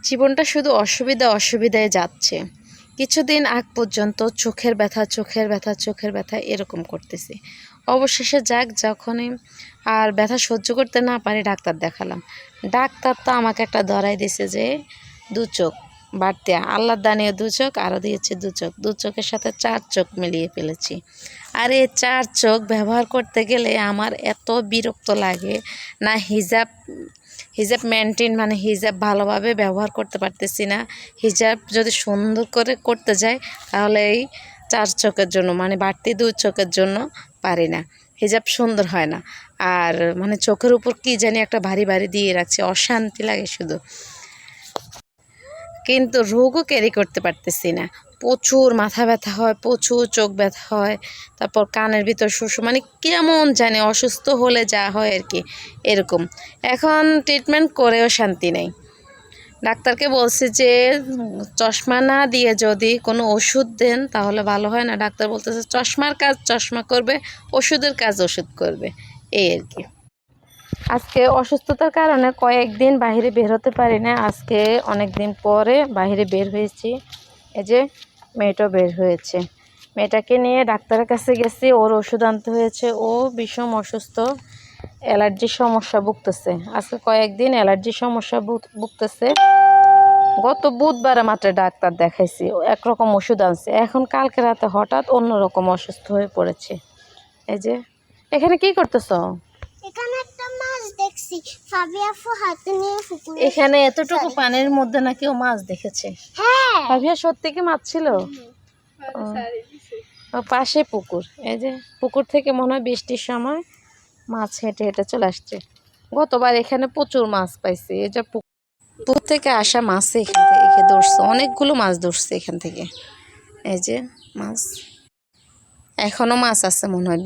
জীবনটা শুধু অসুবিধায় যাচ্ছে। কিছুদিন আগ পর্যন্ত চোখের ব্যথা এরকম করতেছি। অবশেষে যখনই আর ব্যথা সহ্য করতে না পারি ডাক্তার দেখালাম। ডাক্তার তো আমাকে একটা ধরাই দিছে যে ২ চোখ বাড়তি, আল্লাহর দানীয় ২ চোখ, আরও দিয়েছে ২ চোখ। ২ চোখের সাথে ৪ চোখ মিলিয়ে ফেলেছি। আর এই ৪ চোখ ব্যবহার করতে গেলে আমার এত বিরক্ত লাগে না। হিজাব মেনটেন মানে হিজাব ভালোভাবে ব্যবহার করতে পারতেছি না। হিজাব যদি সুন্দর করে করতে যাই তাহলে এই ৪ চোখের জন্য মানে বাড়তি ২ চোখের জন্য পারি না। হিজাব সুন্দর হয় না। আর মানে চোখের উপর কি জানি একটা ভারী দিয়ে রাখছে, অশান্তি লাগে শুধু। কিন্তু রোগও ক্যারি করতে পারতেছি না। প্রচুর মাথা ব্যথা হয়, প্রচুর চোখ ব্যথা হয়, তারপর কানের ভিতর শুষু মানে কেমন জানি অসুস্থ হলে যা হয় আর কি এরকম। এখন ট্রিটমেন্ট করেও শান্তি নেই। ডাক্তারকে বলছি যে চশমা না দিয়ে যদি কোনো ওষুধ দেন তাহলে ভালো হয় না। ডাক্তার বলতেছে চশমার কাজ চশমা করবে, ওষুধের কাজ ওষুধ করবে, এই আর কি। আজকে অসুস্থতার কারণে কয়েকদিন বাইরে বের হতে পারি না। আজকে অনেক দিন পরে বাইরে বের হয়েছি। এই যে মেয়েটাও বের হয়েছে। মেয়েটাকে নিয়ে ডাক্তারের কাছে গেছি, ওর ওষুধ আনতে হয়েছে। ও ভীষণ অসুস্থ, অ্যালার্জির সমস্যা ভুগতেছে। আজকে কয়েকদিন অ্যালার্জির সমস্যা ভুগতেছে। গত বুধবারে মাত্র ডাক্তার দেখাইছি, একরকম ওষুধ আনছে। এখন কালকে রাতে হঠাৎ অন্যরকম অসুস্থ হয়ে পড়েছে। এই যে এখানে কি করতেছো? এখানে এতটুকু পানির মধ্যে নাকি ও মাছ দেখেছে। ভাবিয়া সত্যি কি মাছ ছিল? পাশে পুকুর, এই যে পুকুর থেকে মনে হয় বৃষ্টির সময় মাছ হেঁটে চলে আসছে। গতবার এখানে প্রচুর মাছ পাইছি। এই যে পুকুর থেকে আসা মাছ এখান থেকে ধরছে, অনেকগুলো মাছ ধরছে এখান থেকে। এই যে মাছ, এখনো মাছ আছে মনে হয়।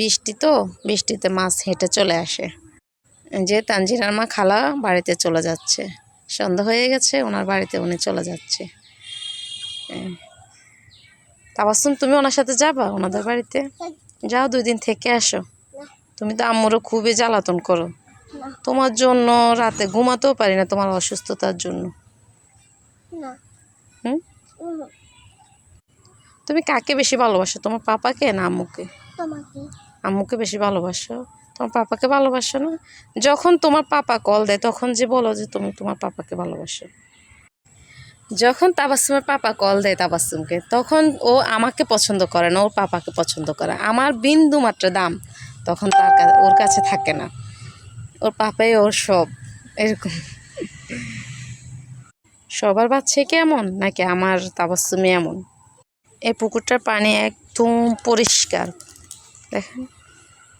বৃষ্টিতে মাছ হেঁটে চলে আসে। যে তানজিরার মা খালা বাড়িতে চলে যাচ্ছে, সন্ধ্যা হয়ে গেছে, ওনার বাড়িতে উনি চলে যাচ্ছে। তাবাসসুম, তুমি ওনার সাথে যাবা ওনাদের বাড়িতে? যাও, 2 দিন থেকে আসো। তুমি তো আম্মুরও খুবই জ্বালাতন করো। তোমার জন্য রাতে ঘুমাতেও পারি না, তোমার অসুস্থতার জন্য। তুমি কাকে বেশি ভালোবাসো, তোমার পাপাকে না আম্মুকে? আম্মুকে বেশি ভালোবাসো, তোমার পাপাকে ভালোবাসো না? যখন তোমার পাপা কল দেয় তখন যে বলো যে তুমি তোমার পাপাকে ভালোবাসো। যখন তাবাসসুমের পাপা কল দেয় তাবাসসুমকে, তখন ও আমাকে পছন্দ করে না, ওর পাপাকে পছন্দ করে। আমার বিন্দু মাত্র দাম তখন ওর কাছে থাকে না। ওর পাপাই ওর সব, এরকম। সবার বাচ্চা কি এমন নাকি আমার তাবাসসুমই এমন? এই পুকুরটার পানি একদম পরিষ্কার, দেখেন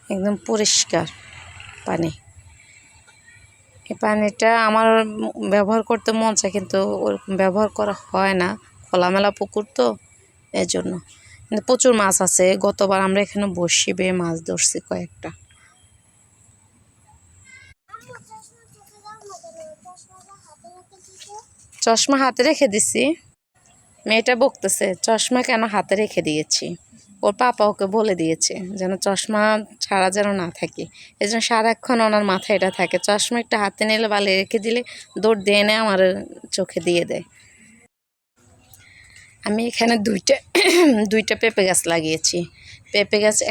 একদম পরিষ্কার পানি। এই পানিটা আমার ব্যবহার করতে মন চায়, কিন্তু ওরকম ব্যবহার করা হয় না। খোলামেলা পুকুর তো, এই জন্য। কিন্তু প্রচুর মাছ আছে। গতবার আমরা এখানে বড়শি বেয়ে মাছ ধরছি কয়েকটা। চশমা হাতে রেখে দিছি। মেয়েটা বকতেছে চশমা কেন হাতে রেখে দিয়েছি। ওর পাপা ওকে বলে দিয়েছে যেন চশমা ছাড়া যেন না থাকে। এই জন্য সারাক্ষণ ওনার মাথায় এটা থাকে। চশমা একটা হাতে নিলে বালি রেখে দিলে দৌড় দিয়ে এনে আমার চোখে দিয়ে দেয়। আমি এখানে দুইটা পেঁপে গাছ লাগিয়েছি।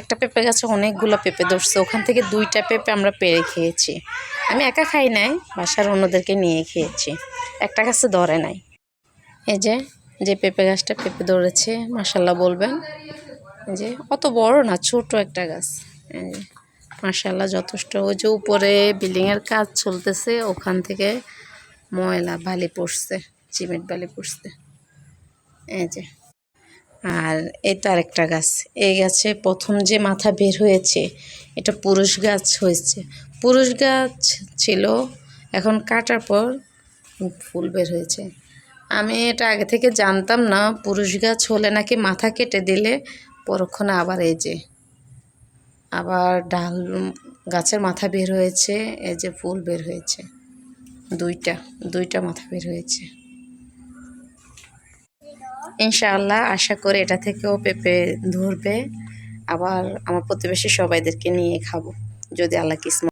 একটা পেঁপে গাছে অনেকগুলো পেঁপে ধরছে। ওখান থেকে 2টা পেঁপে আমরা পেড়ে খেয়েছি। আমি একা খাই নাই, বাসার অন্যদেরকে নিয়ে খেয়েছি। একটা গাছে ধরে নাই। এই যে পেঁপে গাছটা পেঁপে ধরেছে, মাশাল্লাহ বলবেন। যে অত বড় না, ছোট একটা গাছ। মাশাল্লাহ যথেষ্ট। ওই যে উপরে বিল্ডিংয়ের কাজ চলতেছে, ওখান থেকে ময়লা বালি পড়ছে, সিমেন্ট বালি পড়ছে। এই যে, আর এটা আরেকটা গাছ। এই গাছে প্রথম যে মাথা বের হয়েছে এটা পুরুষ গাছ হয়েছে। পুরুষ গাছ ছিল, এখন কাটার পর ফুল বের হয়েছে। আমি এটা আগে থেকে জানতাম না। পুরুষ গাছ হলে নাকি মাথা কেটে দিলে পরক্ষণে আবার এই যে আবার ডাল গাছের মাথা বের হয়েছে। এই যে ফুল বের হয়েছে, দুইটা মাথা বের হয়েছে। ইনশাআল্লাহ আশা করি এটা থেকেও পেঁপে ধরবে। আবার আমার প্রতিবেশী সবাইদেরকে নিয়ে খাবো যদি আল্লাহ কিসমত।